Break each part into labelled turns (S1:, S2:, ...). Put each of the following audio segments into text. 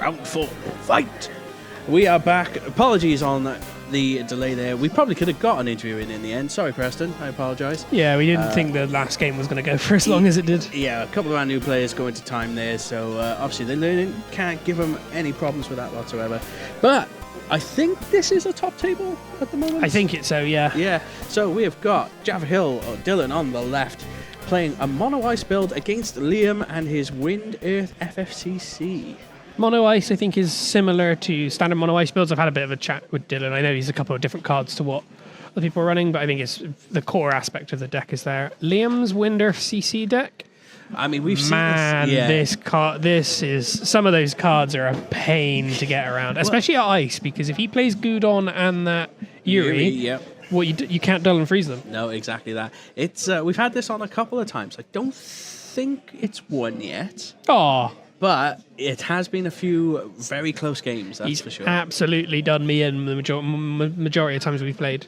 S1: Round 4, fight! We are back. Apologies on the delay there. We probably could have got an interview in the end. Sorry, Preston. I apologise.
S2: Yeah, we didn't think the last game was going to go for as long as it did.
S1: Yeah, a couple of our new players go into time there, so obviously they're learning. Can't give them any problems with that whatsoever. But I think this is a top table at the moment.
S2: I think it's so, yeah.
S1: Yeah, so we have got Jaffa Hill, or Dylan, on the left, playing a Mono Ice build against Liam and his Wind Earth FFTCG.
S2: Mono Ice, I think, is similar to standard Mono Ice builds. I've had a bit of a chat with Dylan. I know he's a couple of different cards to what the people are running, but I think it's the core aspect of the deck is there. Liam's Wind Earth CC deck.
S1: I mean, we've
S2: seen
S1: this.
S2: This is some of those cards are a pain to get around, especially at Ice, because if he plays Gudon and that Yuri,
S1: yep.
S2: Well, you can't dull and freeze them.
S1: No, exactly that. It's we've had this on a couple of times. I don't think it's won yet.
S2: Oh.
S1: But it has been a few very close games, that's for sure.
S2: Absolutely done me in the majority of times we've played.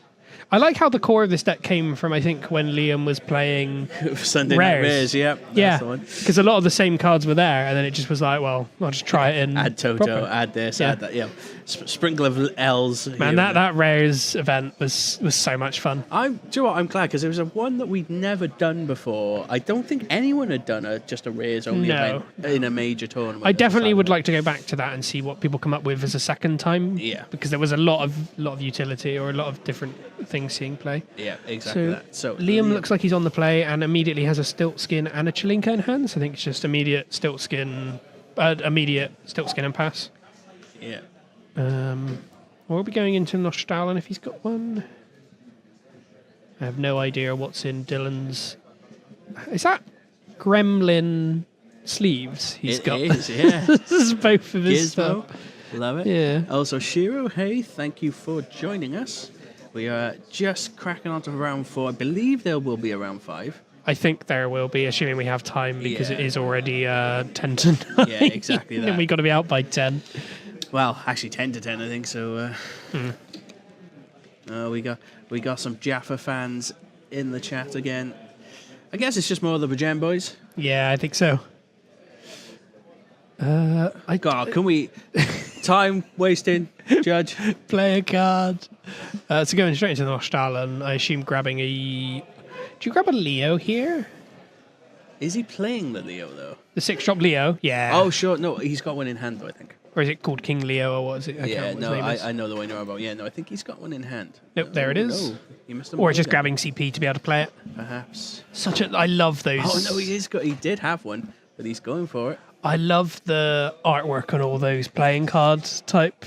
S2: I like how the core of this deck came from, I think, when Liam was playing
S1: Sunday Night Rares, yep.
S2: Yeah, because a lot of the same cards were there, and then it just was like, well, I'll just try it in.
S1: Add Toto,
S2: proper.
S1: add this, add that, yeah. Sprinkle of L's.
S2: Man, that Rares event was so much fun.
S1: Do you know what? I'm glad, because it was a one that we'd never done before. I don't think anyone had done just a Rares only event in a major tournament.
S2: I definitely would like to go back to that and see what people come up with as a second time.
S1: Yeah.
S2: Because there was a lot of utility or a lot of different things seeing play.
S1: Yeah, exactly that. So
S2: Liam looks like he's on the play and immediately has a Stilt Skin and a Chilinka in hand. So I think it's just immediate Stilt Skin and pass.
S1: Yeah.
S2: We'll be going into Nostalin if he's got one. I have no idea what's in Dylan's. Is that Gremlin sleeves he's got?
S1: It is, yeah.
S2: This is both of his stuff.
S1: Love it.
S2: Yeah.
S1: Also, Shiro, hey, thank you for joining us. We are just cracking onto round 4. I believe there will be a round 5.
S2: I think there will be, assuming we have time, because it is already 10 to 9.
S1: Yeah, exactly that.
S2: And we got to be out by 10.
S1: Well, actually 10 to 10, I think. So we got some Jaffa fans in the chat again. I guess it's just more of the Bridgend boys.
S2: Yeah, I think so.
S1: God, can we time wasting judge
S2: play a card? So going straight into the Nostalin, I assume grabbing a. Do you grab a Leo here?
S1: Is he playing the Leo though?
S2: The 6-drop Leo, yeah.
S1: Oh sure, no, he's got one in hand though, I think.
S2: Or is it called King Leo, or what is it?
S1: I know the one you're about. Yeah, no, I think he's got one in hand.
S2: Nope, there it is.
S1: No, he must have.
S2: Or just grabbing CP to be able to play it.
S1: Perhaps.
S2: I love those.
S1: Oh no, he did have one, but he's going for it.
S2: I love the artwork on all those playing cards type.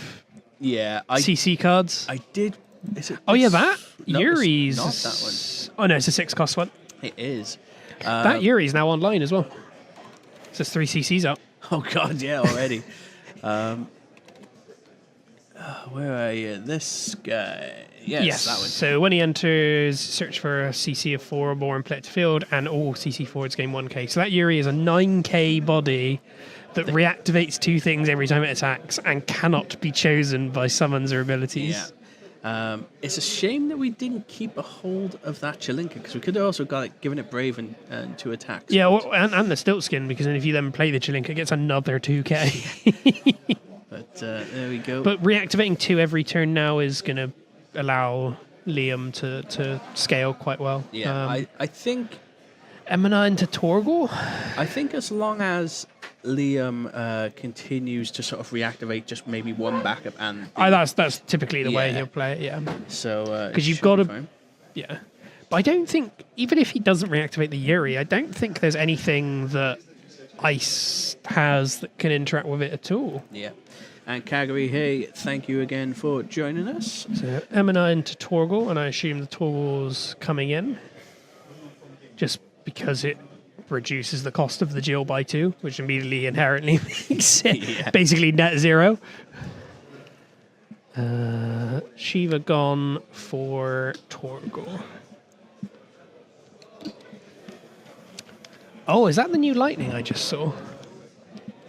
S1: Yeah,
S2: CC cards.
S1: I did. Is it?
S2: Oh yeah, that
S1: no,
S2: Yuri's.
S1: Not that one.
S2: Oh no, it's a 6-cost one.
S1: It is.
S2: That Yuri's now online as well. So it's 3 CCs up.
S1: Oh god, yeah, already. Where are you? This guy. Yes, that one.
S2: So when he enters, search for a CC of 4 or more and play it to field, and all CC forwards gain 1k. So that Yuri is a 9k body that reactivates 2 things every time it attacks and cannot be chosen by summons or abilities.
S1: Yeah. It's a shame that we didn't keep a hold of that Chilinka, because we could have also given it Brave and 2 attacks.
S2: Yeah, and the Stilt Skin, because then if you then play the Chilinka, it gets another 2k.
S1: But there we go.
S2: But reactivating 2 every turn now is going to allow Liam to scale quite well.
S1: Yeah, I think...
S2: Emina into Torgal?
S1: I think as long as Liam continues to sort of reactivate just maybe 1 backup and...
S2: That's typically the way he'll play it, yeah.
S1: So...
S2: Because you've got to... Yeah. But I don't think, even if he doesn't reactivate the Yuri, I don't think there's anything that Ice has that can interact with it at all.
S1: Yeah. And Kagari, hey, thank you again for joining us.
S2: So Emina into Torgal, and I assume the Torgal's coming in. Just because it reduces the cost of the Jill by 2, which immediately inherently makes it basically net 0. Shiva gone for Torgal. Oh, is that the new lightning I just saw?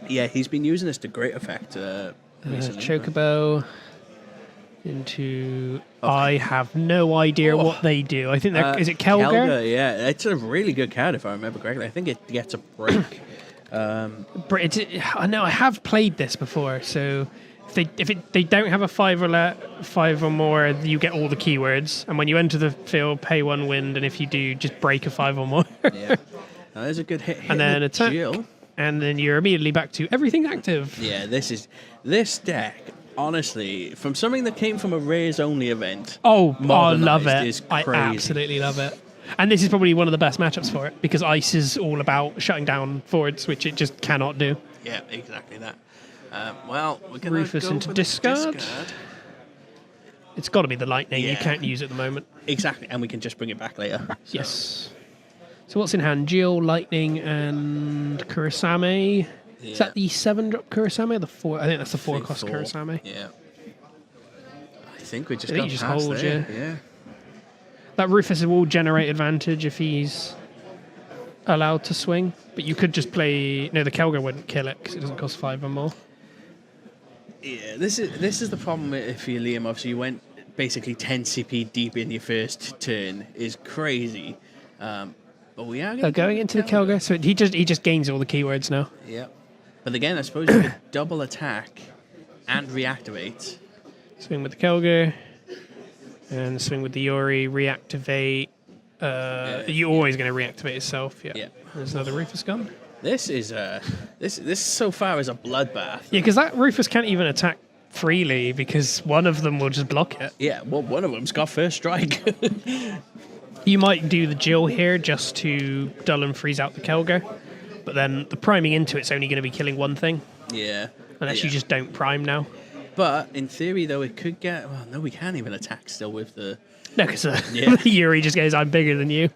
S1: Yeah, he's been using this to great effect recently.
S2: Chocobo into... Okay. I have no idea what they do. I think they're... is it Kelgar?
S1: Kelgar, yeah. It's a really good card if I remember correctly. I think it gets a break.
S2: I know I have played this before, so if they don't have a 5 or more, you get all the keywords, and when you enter the field, pay 1 wind, and if you do, just break a 5 or more.
S1: Yeah. Now, there's a good hit.
S2: And then attack,
S1: Jill.
S2: and then you're immediately back to everything active.
S1: Yeah, this deck, honestly, from something that came from a rares only event.
S2: Oh, I
S1: modernized
S2: love it.
S1: is
S2: I
S1: crazy.
S2: absolutely love it. And this is probably one of the best matchups for it, because Ice is all about shutting down forwards, which it just cannot do.
S1: Yeah, exactly that. Well, we're going to
S2: Rufus
S1: go
S2: into
S1: for the
S2: discard. It's got to be the lightning. You
S1: Yeah.
S2: can't use it at the moment.
S1: Exactly, and we can just bring it back later.
S2: Yes. So what's in hand? Jill, lightning, and Kurasame.
S1: Yeah.
S2: Is that the 7-drop Kurasame or the 4? I think that's the 4-cost
S1: 4.
S2: Kurasame.
S1: Yeah. I think we just
S2: I think
S1: got
S2: you just
S1: past
S2: hold,
S1: there. Yeah.
S2: That Rufus will generate advantage if he's allowed to swing. But you could just play... No, the Kelga wouldn't kill it because it doesn't cost 5 or more.
S1: Yeah, this is the problem if you Liam. Obviously, you went basically 10 CP deep in your first turn is crazy. But we are
S2: Going into the Kelga, so he just gains all the keywords now.
S1: Yeah. But again, I suppose you could double attack and reactivate.
S2: Swing with the Kelga, and swing with the Yuri, reactivate. You're always going to reactivate yourself. Yeah. There's another Rufus gun.
S1: This is this so far is a bloodbath.
S2: Yeah, because that Rufus can't even attack freely because one of them will just block it.
S1: Yeah, well, one of them's got first strike.
S2: You might do the Jill here just to dull and freeze out the Kelga, but then the priming into it's only going to be killing one thing.
S1: Yeah.
S2: Unless you just don't prime now.
S1: But in theory, though, it could get. Well, no, we can't even attack still with the.
S2: No, because Yuri just goes, "I'm bigger than you."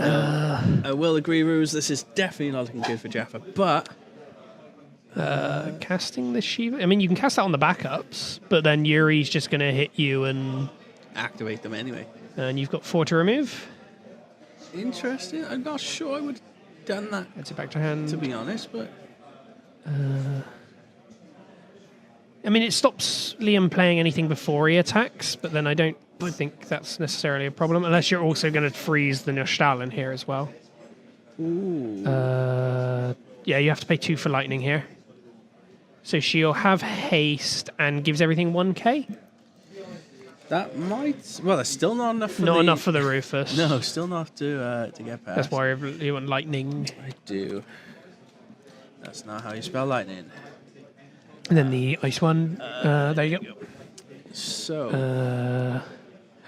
S1: I will agree, Ruse. This is definitely not looking good for Jaffa, but.
S2: Casting the Shiva. I mean, you can cast that on the backups, but then Yuri's just going to hit you and
S1: Activate them anyway.
S2: And you've got 4 to remove.
S1: Interesting. I'm not sure I would have done that.
S2: Gets it back to hand.
S1: To be honest, but.
S2: I mean, it stops Liam playing anything before he attacks, but then I don't think that's necessarily a problem, unless you're also going to freeze the Nostalin here as well.
S1: Ooh.
S2: Yeah, you have to pay 2 for lightning here. So she'll have haste and gives everything 1k.
S1: That might. Well, it's still not enough for
S2: Not enough for the Rufus.
S1: No, still not to get past.
S2: That's why you want lightning.
S1: I do. That's not how you spell lightning.
S2: And then the ice one. There you go.
S1: So.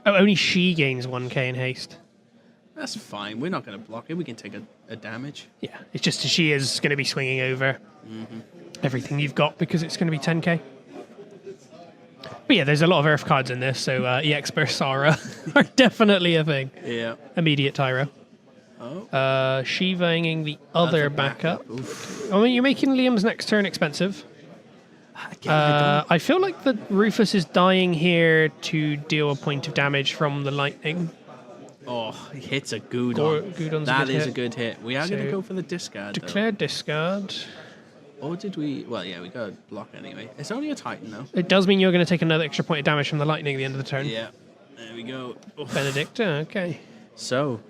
S2: Only she gains 1k in haste.
S1: That's fine. We're not going to block it. We can take a damage.
S2: Yeah, it's just she is going to be swinging over everything you've got because it's going to be 10k. But yeah, there's a lot of Earth cards in this, so EX bursts are definitely a thing.
S1: Yeah.
S2: Immediate Tyro.
S1: Oh.
S2: Shiva-ing the other backup. I mean, you're making Liam's next turn expensive.
S1: Again,
S2: I feel like the Rufus is dying here to deal a point of damage from the lightning.
S1: Oh, he hits a Gudon.
S2: Gudon's
S1: That
S2: a good
S1: is
S2: hit.
S1: a good hit. We are going to
S2: So,
S1: go for the discard,
S2: Declare discard.
S1: though. Or did we... Well, yeah, we got a block anyway. It's only a Titan, though.
S2: It does mean you're going to take another extra point of damage from the lightning at the end of the turn.
S1: Yeah. There we go. Oof.
S2: Benedicta, okay.
S1: So,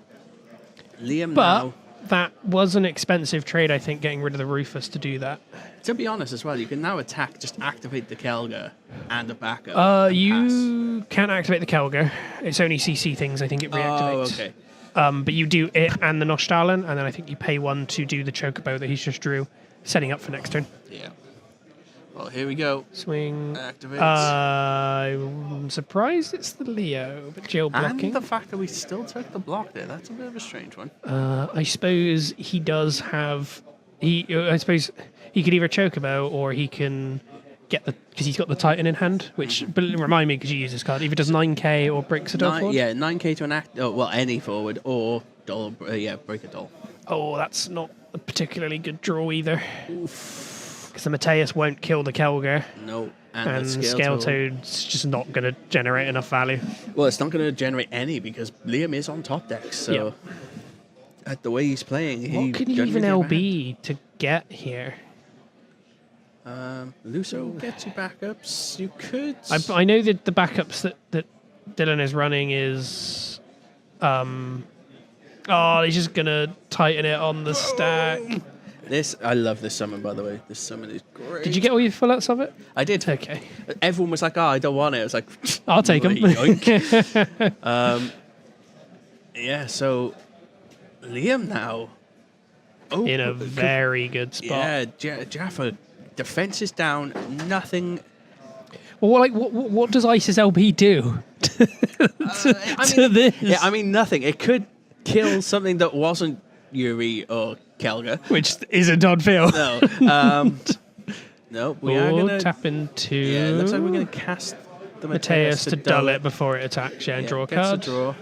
S1: Liam
S2: But
S1: now...
S2: that was an expensive trade, I think, getting rid of the Rufus to do that.
S1: To be honest as well, you can now attack, just activate the Kelga and the backup. and
S2: You can't activate the Kelga. It's only CC things, I think it
S1: pass.
S2: reactivates.
S1: Oh, okay.
S2: But you do it and the Nostalin, and then I think you pay 1 to do the Chocobo that he's just drew, setting up for next turn.
S1: Yeah. Well, here we go.
S2: Swing.
S1: Activate.
S2: I'm surprised it's the Leo, but Jill blocking.
S1: And the fact that we still took the block there, that's a bit of a strange one.
S2: I suppose he does have... I suppose he could either Chocobo or he can get the... Because he's got the Titan in hand, which... But remind me, because you use this card, either does 9k or breaks a doll forward.
S1: Yeah, 9k to an act... Oh, well, any forward, or doll, break a doll.
S2: Oh, that's not a particularly good draw either. Because the Mateus won't kill the Kelga.
S1: No.
S2: And
S1: the
S2: Scale Toad's just not going to generate enough value.
S1: Well, it's not going to generate any because Liam is on top deck, so...
S2: Yeah.
S1: At the way he's playing, he...
S2: What can you even LB to get here?
S1: Luso gets you backups. You could...
S2: I know that the backups that Dylan is running is Oh, he's just gonna tighten it on the stack.
S1: I love this summon, by the way. This summon is great.
S2: Did you get all your full outs of it?
S1: I did.
S2: Okay.
S1: Everyone was like, "Oh, I don't want it." I was like,
S2: I'll take them.
S1: Yeah. So Liam now. Oh,
S2: In a very good spot.
S1: Yeah, Jaffa. Defense is down. Nothing.
S2: Well, what does ISIS LB do to this?
S1: Yeah, I mean nothing. It could kill something that wasn't Yuri or Kelga,
S2: Which isn't on field.
S1: No. No, we are
S2: We'll
S1: gonna
S2: tap into.
S1: Yeah, it looks like we're gonna cast the
S2: Mateus to dull it before it attacks. Yeah, and draw a
S1: gets
S2: card.
S1: draw.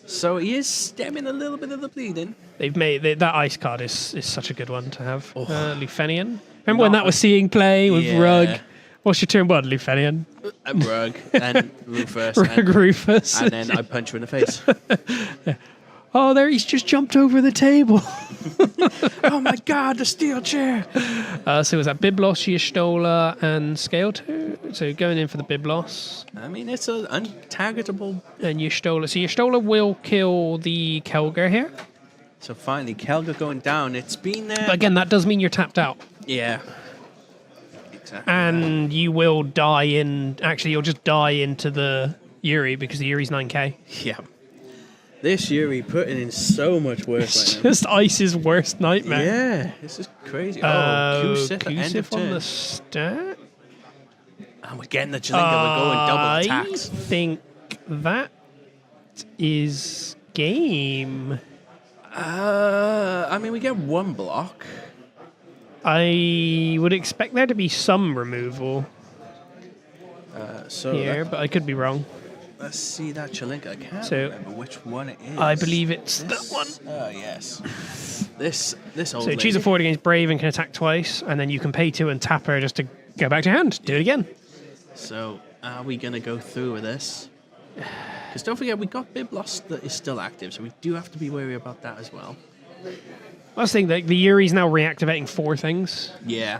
S1: So he is stemming a little bit of the bleeding.
S2: They've made that ice card is such a good one to have.
S1: Oh.
S2: Lufenian. Remember when that was seeing play with Rug? What's your turn one, Lufenian?
S1: Rug and Rufus.
S2: Rufus.
S1: And then I punch you in the face.
S2: Yeah. Oh, there he's just jumped over the table.
S1: Oh my god, the steel chair.
S2: So was that Biblos, Y'shtola, and Scale 2? So going in for the Biblos.
S1: I mean, it's an untargetable.
S2: And Y'shtola. So Y'shtola will kill the Kelger here.
S1: So finally, Kelga going down. It's been there.
S2: But again, that does mean you're tapped out.
S1: Yeah. Exactly.
S2: And you will die in... Actually, you'll just die into the Yuri because the Yuri's 9k.
S1: Yeah. This Yuri putting in so much work
S2: It's
S1: right now.
S2: just Ice's worst nightmare.
S1: Yeah, this is crazy. Kusif at end of
S2: on
S1: turn.
S2: the stack.
S1: And we're getting the Jalinga. We're going double attacks.
S2: I think that is game.
S1: I mean, we get one block.
S2: I would expect there to be some removal
S1: So
S2: here, but I could be wrong.
S1: let's see that Chalinka. I can't
S2: So,
S1: remember which one it is.
S2: I believe it's
S1: This-
S2: that one.
S1: Oh, yes. This old
S2: So
S1: lady.
S2: choose a forward against Brave and can attack twice, and then you can pay 2 and tap her just to go back to your hand. Do it again.
S1: So, are we going to go through with this? Because don't forget, we got Biblos that is still active, so we do have to be wary about that as well.
S2: I was thinking that the Yuri's now reactivating 4 things.
S1: Yeah.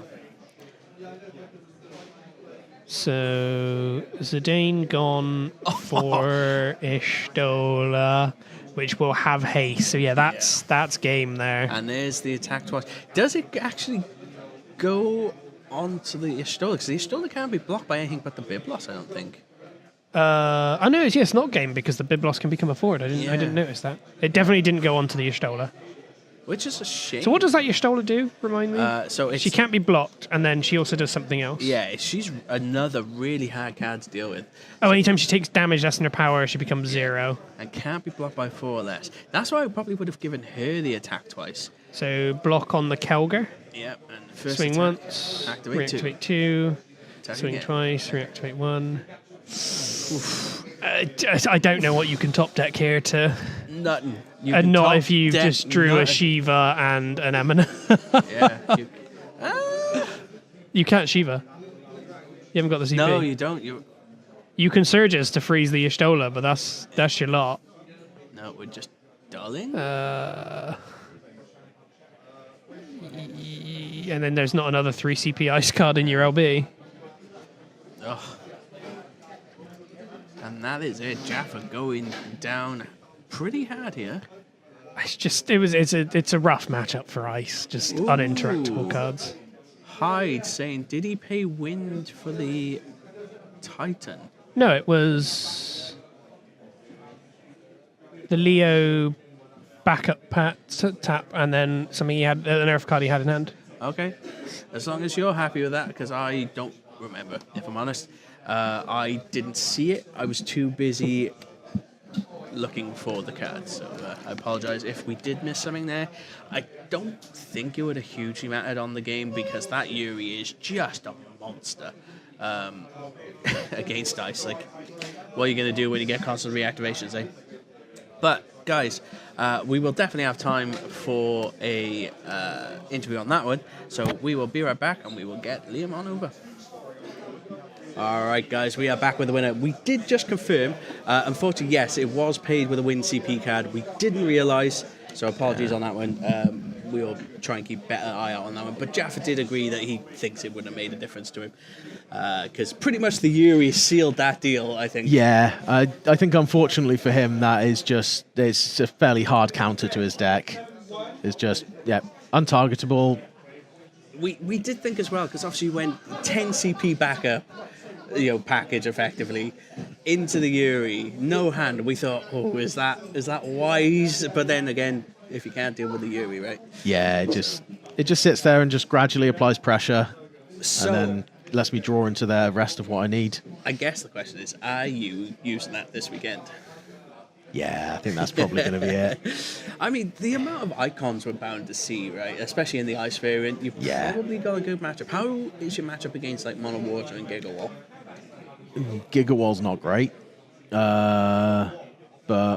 S2: So Zidane gone for Y'shtola, which will have haste. So yeah, that's game there.
S1: And there's the attack twice. Does it actually go onto the Y'shtola? Because the Y'shtola can't be blocked by anything but the Biblos, I don't think.
S2: I know it's not game because the Biblos can become a forward. I didn't notice that. It definitely didn't go onto the Y'shtola.
S1: Which is a shame.
S2: So what does that Y'shtola do? Remind me.
S1: So it's,
S2: she can't be blocked, and then she also does something else.
S1: Yeah, she's another really hard card to deal with.
S2: Oh, anytime she takes damage less than her power, she becomes 0.
S1: And can't be blocked by 4 or less. That's why I probably would have given her the attack twice.
S2: So block on the Kelger.
S1: Yep. And first
S2: Swing
S1: attack,
S2: once.
S1: activate 2.
S2: Reactivate 2.
S1: Attack
S2: Swing
S1: again.
S2: twice. Reactivate 1. I don't know what you can top deck here to.
S1: Nothing. You
S2: And
S1: can
S2: not
S1: top
S2: if you
S1: deck
S2: just drew a
S1: nothing.
S2: Shiva and an Emina.
S1: Yeah.
S2: You can't Shiva. You haven't got the CP.
S1: No, you don't.
S2: You can Surges to freeze the Y'shtola, but that's your lot.
S1: No, we're just dulling.
S2: And then there's not another 3 CP ice card in your LB.
S1: Ugh. And that is it. Jaffa going down pretty hard here.
S2: It's a rough matchup for ice. Just uninteractable cards.
S1: Hyde saying, did he pay wind for the Titan?
S2: No, it was the Leo backup tap, and then something he had, an Earth card he had in hand.
S1: Okay. As long as you're happy with that, because I don't remember, if I'm honest. I didn't see it. I was too busy looking for the cards, so I apologize if we did miss something there. I don't think it would have hugely mattered on the game because that Yuri is just a monster against ice. Like, what are you going to do when you get constant reactivations, eh? But guys, we will definitely have time for a interview on that one, so we will be right back and we will get Liam on over. All right, guys, we are back with the winner. We did just confirm. Unfortunately, yes, it was paid with a win CP card. We didn't realise, so apologies on that one. we'll try and keep better eye out on that one. But Jaffa did agree that he thinks it would have made a difference to him. Because pretty much the Yuri sealed that deal, I think.
S3: Yeah, I think unfortunately for him, that is just, it's a fairly hard counter to his deck. It's just, untargetable.
S1: We did think as well, because obviously you went 10 CP backup, package effectively into the Yuri, no hand. We thought, is that wise? But then again, if you can't deal with the Yuri, right?
S3: Yeah, it just sits there and just gradually applies pressure, and then lets me draw into the rest of what I need.
S1: I guess the question is, are you using that this weekend?
S3: Yeah, I think that's probably going to be it.
S1: I mean, the amount of icons we're bound to see, right? Especially in the Ice variant, you've probably got a good matchup. How is your matchup against like Mono Water and GigaWoL?
S3: GigaWoL's not great, but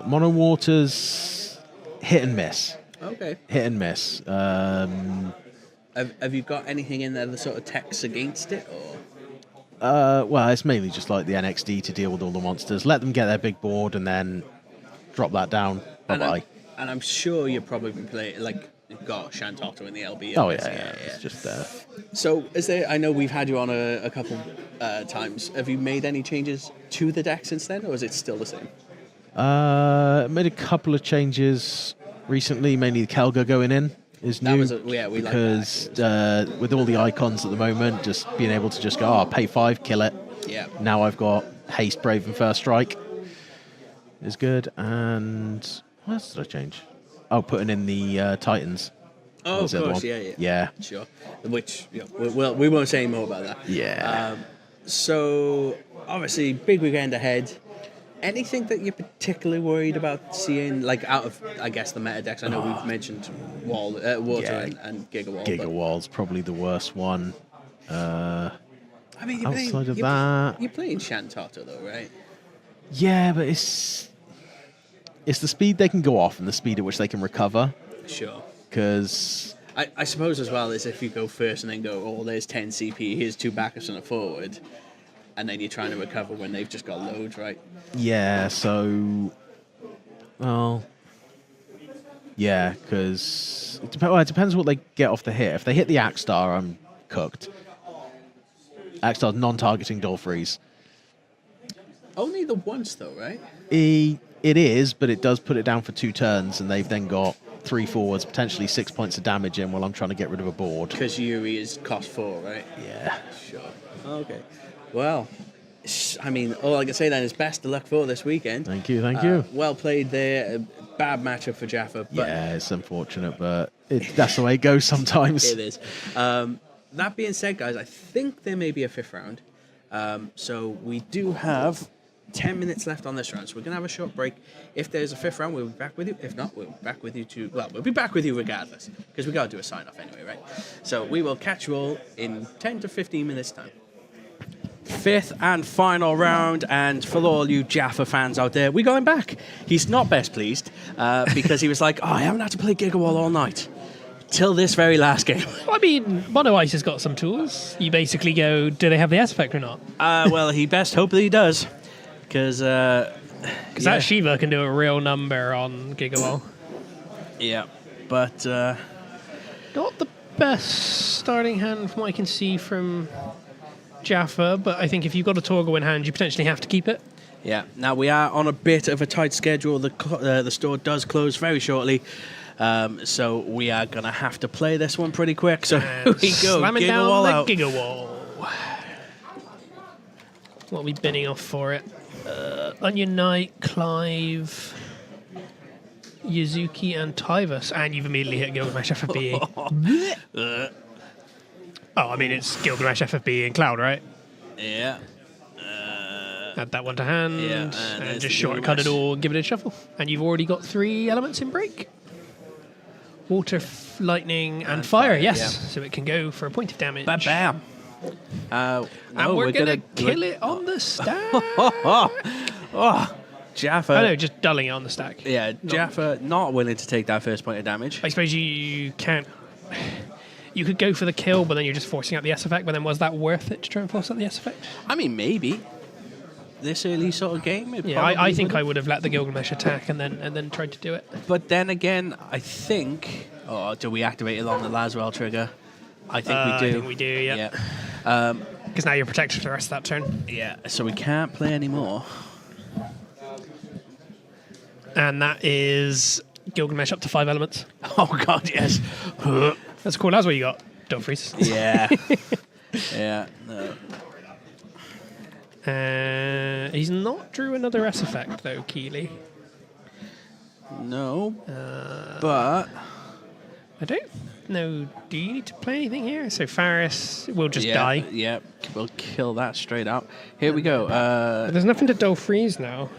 S3: Mono Water's hit and miss.
S1: Okay.
S3: Hit and miss.
S1: Have you got anything in there that sort of techs against it, or?
S3: Well, it's mainly just like the NXD to deal with all the monsters. Let them get their big board and then drop that down. Bye-bye.
S1: And I'm sure you've probably been playing, like, you've got Shantato in the LB.
S3: Oh, yeah. It's just there.
S1: So, I know we've had you on a couple times. Have you made any changes to the deck since then, or is it still the same?
S3: Made a couple of changes recently, mainly the Kelga going in is new.
S1: We
S3: because
S1: like that.
S3: With all the icons at the moment, just being able to just go, pay 5, kill it.
S1: Yeah.
S3: Now I've got Haste, Brave, and First Strike is good. And what else did I change? Oh, putting in the Titans.
S1: Oh, of course, yeah.
S3: Yeah.
S1: Sure. Which, we won't say any more about that.
S3: Yeah.
S1: So, obviously, big weekend ahead. Anything that you're particularly worried about seeing, like, out of, I guess, the meta decks? I know we've mentioned Water and GigaWoL.
S3: GigaWoL's probably the worst one.
S1: I mean, you're playing Shantato, though, right?
S3: Yeah, but it's the speed they can go off and the speed at which they can recover.
S1: Sure.
S3: Because
S1: I suppose as well as if you go first and then go, there's 10 CP, here's 2 backups and a forward, and then you're trying to recover when they've just got loads, right?
S3: Yeah, so... Well... Yeah, because... It depends what they get off the hit. If they hit the Axe Star, I'm cooked. Axe Star's non-targeting Dull Freeze.
S1: Only the once, though, right?
S3: It is, but it does put it down for 2 turns, and they've then got 3 forwards, potentially 6 points of damage in while I'm trying to get rid of a board.
S1: Because Yuri is cost 4, right?
S3: Yeah.
S1: Sure. Okay. Well, I mean, all I can say then is best of luck for this weekend.
S3: Thank you.
S1: Well played there. Bad matchup for Jaffa. But
S3: yeah, it's unfortunate, but that's the way it goes sometimes.
S1: It is. That being said, guys, I think there may be a 5th round. So we do have 10 minutes left on this round, so we're going to have a short break. If there's a 5th round, we'll be back with you. If not, we'll be back with you too. Well, we'll be back with you regardless, because we got to do a sign-off anyway, right? So we will catch you all in 10 to 15 minutes' time. 5th and final round, and for all you Jaffa fans out there, we're going back. He's not best pleased, because he was like, I haven't had to play GigaWoL all night. Till this very last game.
S2: I mean, Mono Ice has got some tools. You basically go, do they have the S effect or not?
S1: Well, he best hope that he does. Because
S2: that Shiva can do a real number on GigaWoL.
S1: Yeah, but...
S2: Not the best starting hand from what I can see from Jaffa, but I think if you've got a Torgo in hand, you potentially have to keep it.
S1: Yeah, now we are on a bit of a tight schedule. The store does close very shortly. So we are going to have to play this one pretty quick. So here we go.
S2: Slamming down the GigaWoL. What are we bidding off for it? Onion Knight, Clive, Yuzuki, and Tyvus. And you've immediately hit Gilgamesh FFB. I mean, it's Gilgamesh FFB and Cloud, right?
S1: Yeah.
S2: Add that one to hand.
S1: Yeah,
S2: and just shortcut it all, give it a shuffle. And you've already got 3 elements in break. Water, lightning, and fire, yes. Yeah. So it can go for a point of damage.
S1: Bam.
S2: And we're going to kill it on the stack.
S1: Jaffa.
S2: I know, just dulling it on the stack.
S1: Yeah, Jaffa not willing to take that first point of damage.
S2: I suppose you can't... You could go for the kill, but then you're just forcing out the S effect. But then was that worth it to try and force out the S effect?
S1: I mean, maybe. This early sort of game.
S2: I think I would have let the Gilgamesh attack and then tried to do it.
S1: But then again, I think Or do we activate it on the Laswell trigger? I think we do.
S2: I think we do, yeah.
S1: Yeah.
S2: Because now you're protected for the rest of that turn.
S1: Yeah, so we can't play anymore.
S2: And that is Gilgamesh up to 5 elements.
S1: Oh, God, yes.
S2: That's cool. That's what you got. Don't freeze.
S1: Yeah. Yeah. No.
S2: He's not drew another S effect, though, Keeley.
S1: No. But...
S2: I don't know. Do you need to play anything here? So Faris will just die.
S1: Yeah, we'll kill that straight up. Here we go.
S2: There's nothing to dull freeze now.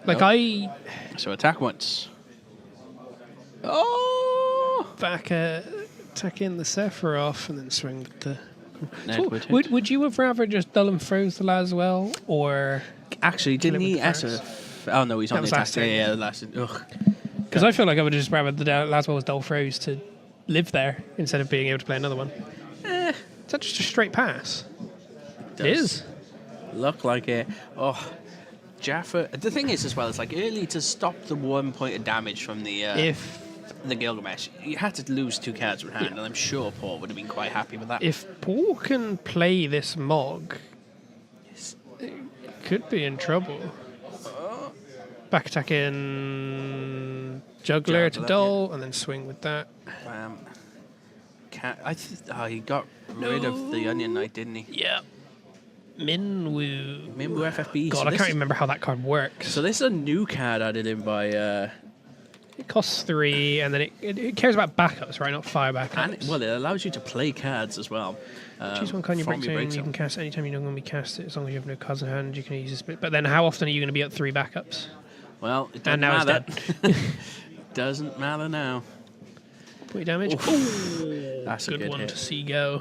S2: Like
S1: So attack once. Oh!
S2: Attack in the Sephiroth and then swing with the...
S1: Ned
S2: Would you have rather just dull and froze the Laswell, or...
S1: Actually, didn't
S2: kill it
S1: he...
S2: with the
S1: Oh, no, he's on the
S2: was
S1: attack.
S2: last turn.
S1: Yeah, last... Ugh.
S2: Because I feel like I would have just rather the Laswell was dull froze to live there instead of being able to play another one. Is that just a straight pass? It is.
S1: Look like it. Oh, Jaffa. The thing is, as well, it's like early to stop the 1 point of damage from the Gilgamesh. You had to lose 2 cards with hand, and I'm sure Paul would have been quite happy with that.
S2: If Paul can play this Mog, it could be in trouble. Back attack in Juggler to dull, and then swing with that.
S1: He got rid of the Onion Knight, didn't he?
S2: Yeah. Minwoo.
S1: Minwoo FFB.
S2: God, I can't remember how that card works.
S1: So this is a new card added in by...
S2: It costs 3, and then it cares about backups, right? Not fire backups.
S1: And it allows you to play cards as well.
S2: Choose one card in your
S1: from
S2: break zone. You can cast anytime you're not going to be cast it, as long as you have no cards in hand. You can use this bit. But then, how often are you going to be at 3 backups?
S1: Well, it doesn't
S2: And now
S1: matter.
S2: it's dead.
S1: Doesn't matter now.
S2: Point damage. Ooh,
S1: That's a good
S2: one
S1: hit.
S2: to see go.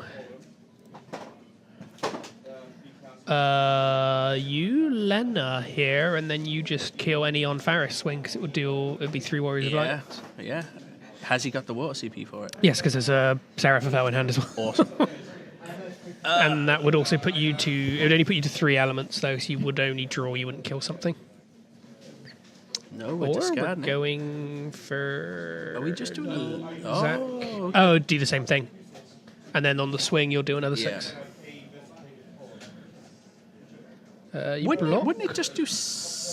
S2: You Lena here, and then you just kill any on Faris swing because it'd be 3 Warriors of Light.
S1: Yeah. Has he got the water CP for it?
S2: Yes, because there's a Seraph of Hell in hand as well.
S1: Awesome.
S2: And that would also put you to... It would only put you to 3 elements, though, so you would only draw, you wouldn't kill something.
S1: No, we're
S2: Or
S1: discarding
S2: we're going for...
S1: Are we just doing a...
S2: Zach.
S1: Oh,
S2: Oh, do the same thing. And then on the swing, you'll do another 6. You block.
S1: Wouldn't it just do...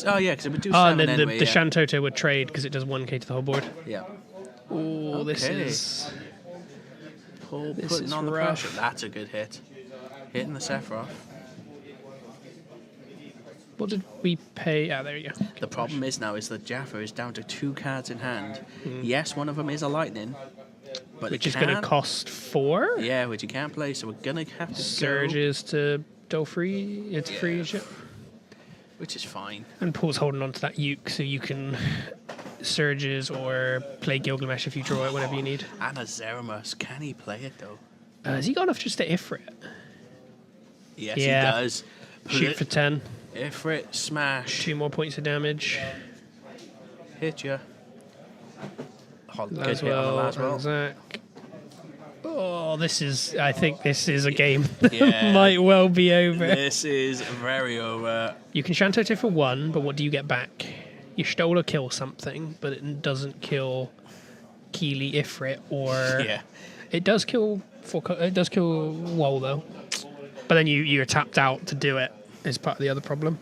S1: Oh, yeah, because it would do 7
S2: Oh, and then
S1: anyway,
S2: the Shantoto would trade because it does 1k to the whole board.
S1: Yeah.
S2: Oh, this
S1: Okay.
S2: is...
S1: Paul
S2: This
S1: putting
S2: is
S1: on the
S2: rough.
S1: pressure. That's a good hit. Hitting the Sephiroth.
S2: What did we pay? Ah, there you go.
S1: The problem is now is that Jaffa is down to 2 cards in hand. Yes, one of them is a lightning, but
S2: Which
S1: it
S2: is going to
S1: can-
S2: cost 4?
S1: Yeah, which you can't play, so we're gonna have to go,
S2: Surges to dull free. It's free as shit.
S1: which is fine.
S2: And Paul's holding on to that uke, so you can surges or play Gilgamesh if you draw it whenever you need.
S1: And a Zeramus, can he play it though?
S2: Has he got enough just to Ifrit?
S1: Yes,
S2: Yeah.
S1: he does.
S2: Shoot for 10.
S1: Ifrit, smash,
S2: 2 more points of damage.
S1: hit ya. Oh, good hit on the
S2: Laswell
S1: last
S2: and
S1: well.
S2: Zach. Oh, I think this is a game
S1: Yeah.
S2: that might well be over.
S1: This is very over.
S2: You can Shantoto for 1, but what do you get back? You stole or kill something, but it doesn't kill Keeley Ifrit, or
S1: Yeah.
S2: it does kill Wol though. But then you're tapped out to do it. Is part of the other problem.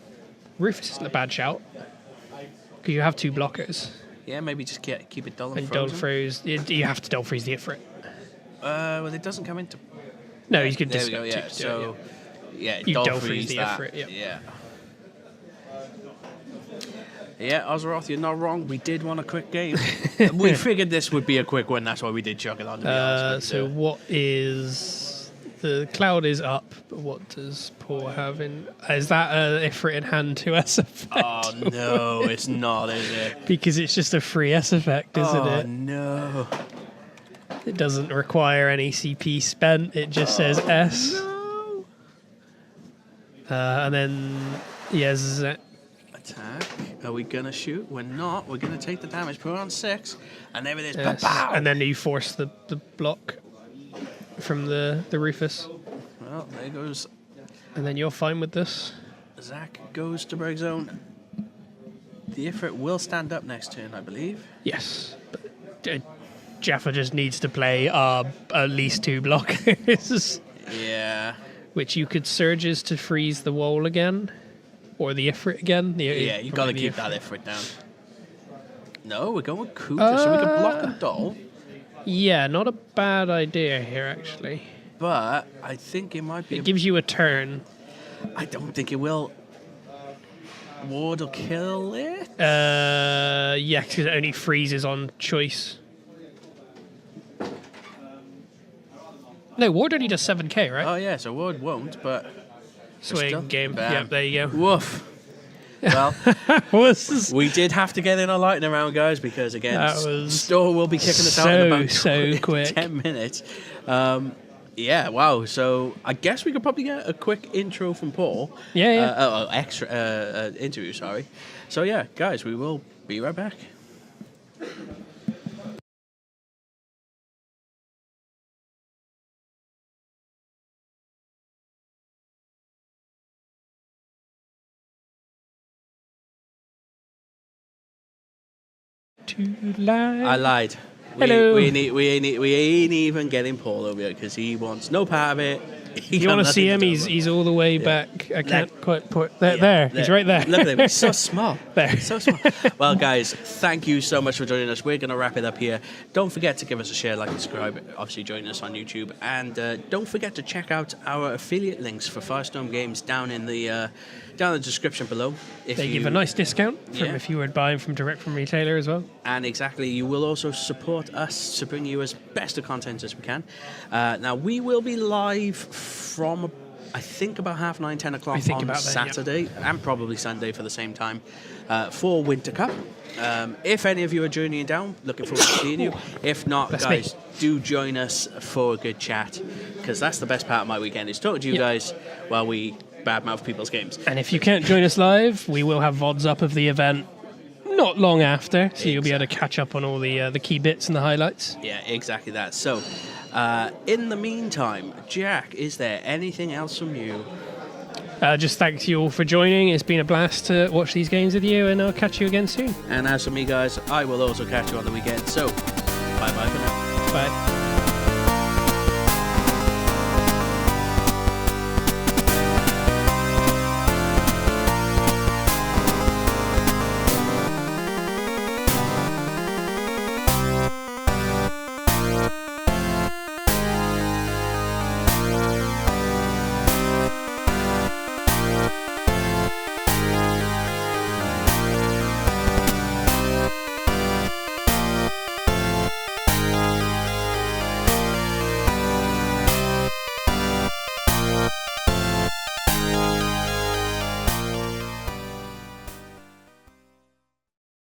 S2: Rufus isn't a bad shout because you have 2 blockers
S1: Yeah, maybe just keep it dull and
S2: and dull
S1: frozen.
S2: freeze. You have to dull freeze the Ifrit.
S1: Well, it doesn't come into.
S2: No, he's good.
S1: There we go. Yeah. So, yeah,
S2: You
S1: dull
S2: dull
S1: freeze
S2: freeze the
S1: that.
S2: Ifrit, yep.
S1: Yeah. Yeah, Ozroth, you're not wrong. We did want a quick game. We figured this would be a quick one. That's why we did chuck it on. To be honest,
S2: So what is the cloud is up? But what does Paul have in? Is that a Ifrit in hand to S effect?
S1: Oh no, it's not, is it?
S2: Because it's just a free S effect, isn't
S1: Oh
S2: it?
S1: no.
S2: It doesn't require any CP spent. It just says S.
S1: No.
S2: And then yes,
S1: Attack. Are we gonna shoot? We're not. We're gonna take the damage. Put it on 6, and there it is.
S2: yes.
S1: Pow!
S2: And then you force the block from the Rufus,
S1: Well, there goes.
S2: and then you're fine with this.
S1: Zach goes to break zone. The Ifrit will stand up next turn, I believe.
S2: Yes, but Jaffa just needs to play at least 2 blockers,
S1: Yeah.
S2: which you could surges to freeze the wall again, or the Ifrit again.
S1: Yeah, you got to
S2: probably the
S1: keep
S2: Ifrit.
S1: that Ifrit down. No, we're going with Kuta, so we can block a doll.
S2: Yeah, not a bad idea here, actually.
S1: But I think it might be.
S2: It gives you a turn.
S1: I don't think it will. Ward will kill it.
S2: Yeah, because it only freezes on choice. No, Ward only does 7k, right?
S1: Oh yeah, so Ward won't, but
S2: Swing
S1: still-
S2: game.
S1: bam.
S2: Yep, there you go.
S1: woof. Well,
S2: What's this?
S1: we did have to get in a lightning round, guys, because again,
S2: That was
S1: Store will be kicking us out in about
S2: so quick.
S1: 10 minutes. Yeah, wow. So I guess we could probably get a quick intro from Paul.
S2: Yeah.
S1: Extra interview, sorry. So yeah, guys, we will be right back. I lied.
S2: Hello.
S1: We ain't even getting Paul over here because he wants no part of it.
S2: You want to see him? He's all the way back. I can't quite put there. He's right there.
S1: Look at him. He's so small.
S2: There.
S1: So small. Well, guys, thank you so much for joining us. We're going to wrap it up here. Don't forget to give us a share, like, and subscribe. Obviously, join us on YouTube. And don't forget to check out our affiliate links for Firestorm Games down in the description below.
S2: They give a nice discount from
S1: Yeah.
S2: if you were buying from direct from retailer as well.
S1: And exactly, you will also support us to bring you as best of content as we can. Now, we will be live from, I think, about 9:30, 10 o'clock
S2: I think
S1: on
S2: about that, yeah.
S1: Saturday and probably Sunday for the same time for Winter Cup. If any of you are journeying down, looking forward to seeing you. If not,
S2: That's
S1: guys,
S2: me.
S1: do join us for a good chat because that's the best part of my weekend is talking to you
S2: Yeah.
S1: guys while we badmouth people's games.
S2: And if you can't join us live, we will have VODs up of the event not long after, so you'll be able to catch up on all the key bits and the highlights.
S1: Yeah, exactly that. So, in the meantime, Jack, is there anything else from you?
S2: Just thanks you all for joining. It's been a blast to watch these games with you, and I'll catch you again soon.
S1: And as for me, guys, I will also catch you on the weekend. So, bye-bye for now.
S2: Bye.